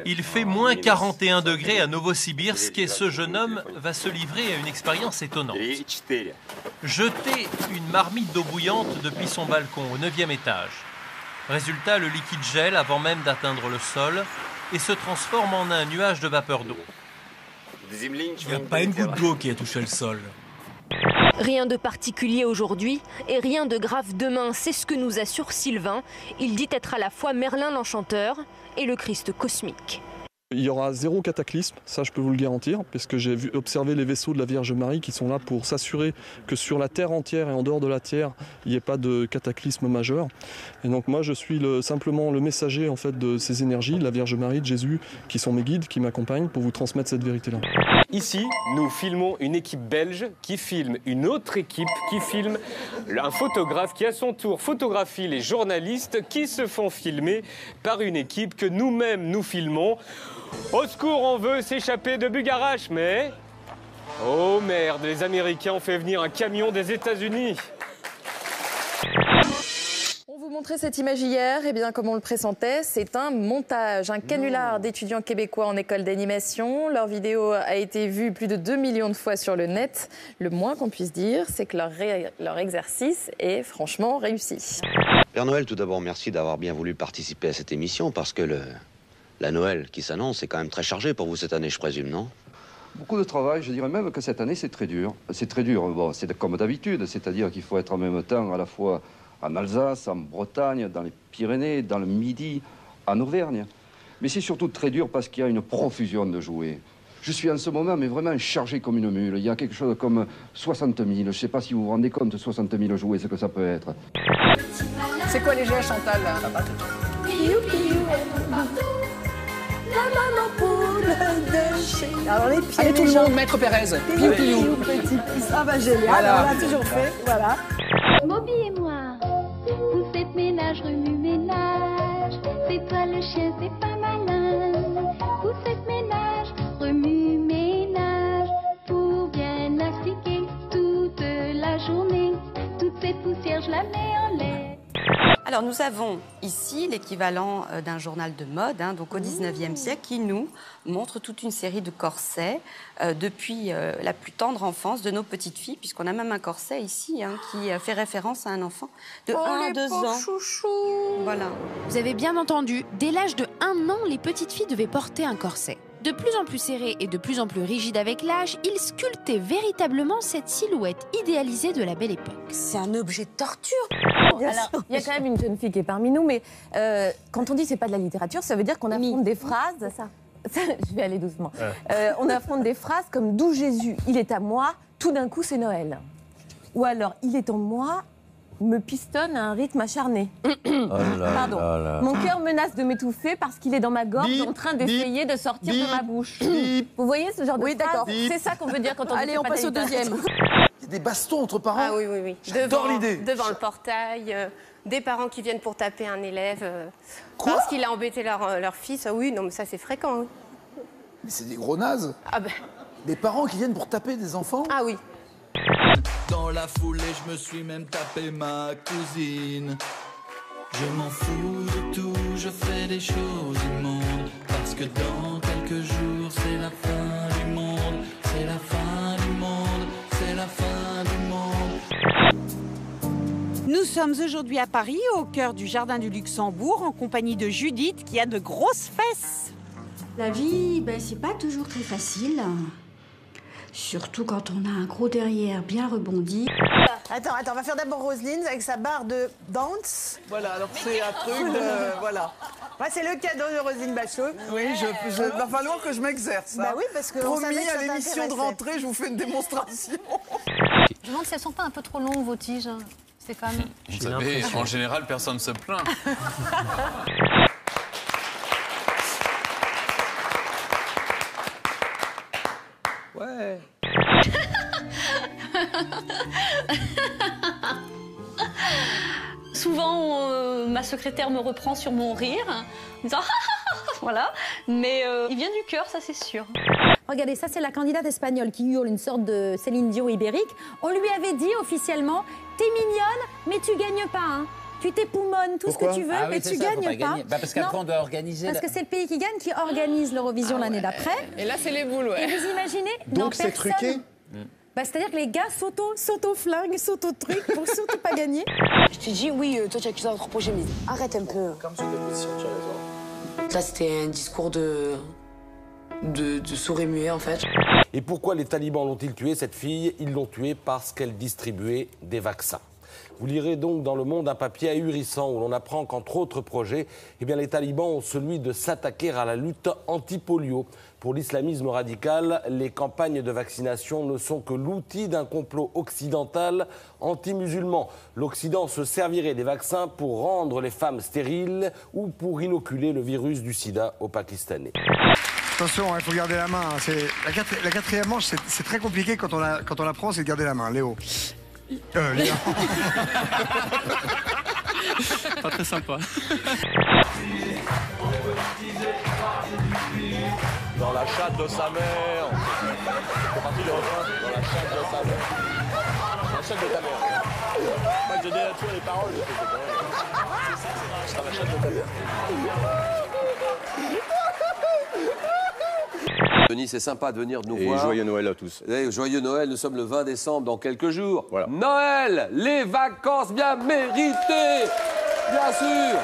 Il fait moins 41 degrés à Novosibirsk et ce jeune homme va se livrer à une expérience étonnante. Jeter une marmite d'eau bouillante depuis son balcon au 9e étage. Résultat, le liquide gèle avant même d'atteindre le sol et se transforme en un nuage de vapeur d'eau. Il n'y a pas une goutte d'eau qui a touché le sol. Rien de particulier aujourd'hui et rien de grave demain, c'est ce que nous assure Sylvain. Il dit être à la fois Merlin l'Enchanteur et le Christ cosmique. Il y aura zéro cataclysme, ça je peux vous le garantir, parce que j'ai observé les vaisseaux de la Vierge Marie qui sont là pour s'assurer que sur la Terre entière et en dehors de la Terre, il n'y ait pas de cataclysme majeur. Et donc moi je suis simplement le messager en fait de ces énergies, de la Vierge Marie, de Jésus, qui sont mes guides, qui m'accompagnent pour vous transmettre cette vérité-là. Ici, nous filmons une équipe belge qui filme une autre équipe qui filme un photographe qui à son tour photographie les journalistes qui se font filmer par une équipe que nous-mêmes nous filmons. Au secours, on veut s'échapper de Bugarach, mais... Oh merde, les Américains ont fait venir un camion des États-Unis. On vous montrait cette image hier, et bien comme on le pressentait, c'est un montage, un canular d'étudiants québécois en école d'animation. Leur vidéo a été vue plus de 2 millions de fois sur le net. Le moins qu'on puisse dire, c'est que leur exercice est franchement réussi. Père Noël, tout d'abord, merci d'avoir bien voulu participer à cette émission, parce que la Noël qui s'annonce est quand même très chargée pour vous cette année, je présume, non? Beaucoup de travail, je dirais même que cette année c'est très dur. C'est très dur, bon, c'est comme d'habitude, c'est-à-dire qu'il faut être en même temps à la fois en Alsace, en Bretagne, dans les Pyrénées, dans le Midi, en Auvergne. Mais c'est surtout très dur parce qu'il y a une profusion de jouets. Je suis en ce moment, mais vraiment chargé comme une mule. Il y a quelque chose comme 60 000. Je ne sais pas si vous vous rendez compte, 60 000 jouets, ce que ça peut être. C'est quoi les gestes, Chantal là? La maman poule de chez... Alors les pieds, allez tout le monde, Maître Pérez. Piou, piou, petit pouce. Ah bah génial, voilà. On l'a toujours fait, voilà. Moby et moi, vous faites ménage, remue-ménage. C'est toi le chien, c'est pas malin. Vous faites ménage, remue-ménage. Pour bien astiquer toute la journée. Toute cette poussière, je la mets en l'air. Alors nous avons ici l'équivalent d'un journal de mode, donc au 19e siècle, qui nous montre toute une série de corsets depuis la plus tendre enfance de nos petites filles, puisqu'on a même un corset ici qui fait référence à un enfant de 1 à 2 ans. Chouchou. Voilà. Vous avez bien entendu, dès l'âge de 1 an, les petites filles devaient porter un corset. De plus en plus serré et de plus en plus rigide avec l'âge, il sculptait véritablement cette silhouette idéalisée de la belle époque. C'est un objet de torture. Alors, il y a quand même une jeune fille qui est parmi nous, mais quand on dit c'est pas de la littérature, ça veut dire qu'on affronte des phrases. Ça. Je vais aller doucement. On affronte des phrases comme d'où Jésus, il est à moi, tout d'un coup c'est Noël. Ou alors il est en moi, me pistonne à un rythme acharné. Pardon. Mon cœur menace de m'étouffer parce qu'il est dans ma gorge en train d'essayer de sortir de ma bouche. Vous voyez ce genre de phrase? C'est ça qu'on veut dire quand on dit allez, on passe au deuxième. Il y a des bastons entre parents. Ah oui, oui, oui. J'adore l'idée. Devant le portail, des parents qui viennent pour taper un élève parce qu'il a embêté leur fils. Ah oui, non, mais ça c'est fréquent. Oui. Mais c'est des gros nazes. Ah ben. Des parents qui viennent pour taper des enfants. Ah oui. Dans la foulée, je me suis même tapé ma cousine. Je m'en fous de tout, je fais des choses immondes. Parce que dans quelques jours, c'est la fin du monde. C'est la fin du monde, c'est la fin du monde. Nous sommes aujourd'hui à Paris, au cœur du Jardin du Luxembourg, en compagnie de Judith, qui a de grosses fesses. La vie, c'est pas toujours très facile. Surtout quand on a un gros derrière bien rebondi. Attends, on va faire d'abord Roselyne avec sa barre de dance. Voilà, alors c'est un truc de... Voilà. Moi, c'est le cadeau de Roselyne Bachelot. Oui, il va falloir que je m'exerce. Bah oui, parce que promis, à l'émission de rentrée, je vous fais une démonstration. Je me demande si elles sont pas un peu trop longues, vos tiges, Stéphane. Vous savez, en général, personne ne se plaint. Ouais. Souvent, ma secrétaire me reprend sur mon rire, en disant voilà, mais il vient du cœur, ça c'est sûr. Regardez, ça c'est la candidate espagnole qui hurle une sorte de Céline Dion ibérique. On lui avait dit officiellement, t'es mignonne, mais tu gagnes pas, hein. Tu t'époumones tout ce que tu veux, mais tu gagnes pas. Parce qu'après, on doit organiser. Parce que c'est le pays qui gagne qui organise l'Eurovision l'année d'après. Et là, c'est les boules, ouais. Et vous imaginez? Donc c'est truqué. C'est-à-dire que les gars s'auto-flinguent, s'auto-truquent pour surtout pas gagner. Je te dis, oui, toi tu as quelque chose à te reprocher, mais arrête un peu. Comme sur tes positions, tu as raison. Là, c'était un discours de sourd et muet, en fait. Et pourquoi les talibans l'ont-ils tué, cette fille? Ils l'ont tuée parce qu'elle distribuait des vaccins. Vous lirez donc dans Le Monde un papier ahurissant où l'on apprend qu'entre autres projets, les talibans ont celui de s'attaquer à la lutte anti-polio. Pour l'islamisme radical, les campagnes de vaccination ne sont que l'outil d'un complot occidental anti-musulman. L'Occident se servirait des vaccins pour rendre les femmes stériles ou pour inoculer le virus du sida aux Pakistanais. Attention, il faut garder la main. La quatrième manche, c'est très compliqué quand on la prend, c'est de garder la main. Léo. Léa. Pas très sympa. Dans la chatte de sa mère. C'est parti le refrain. Dans la chatte de sa mère. Dans la chatte de ta mère. Moi, je dénature les paroles. Dans la chatte de ta mère. Denis, c'est sympa de venir nous voir. Et joyeux Noël à tous. Et joyeux Noël, nous sommes le 20 décembre, dans quelques jours. Voilà. Noël, les vacances bien méritées, bien sûr.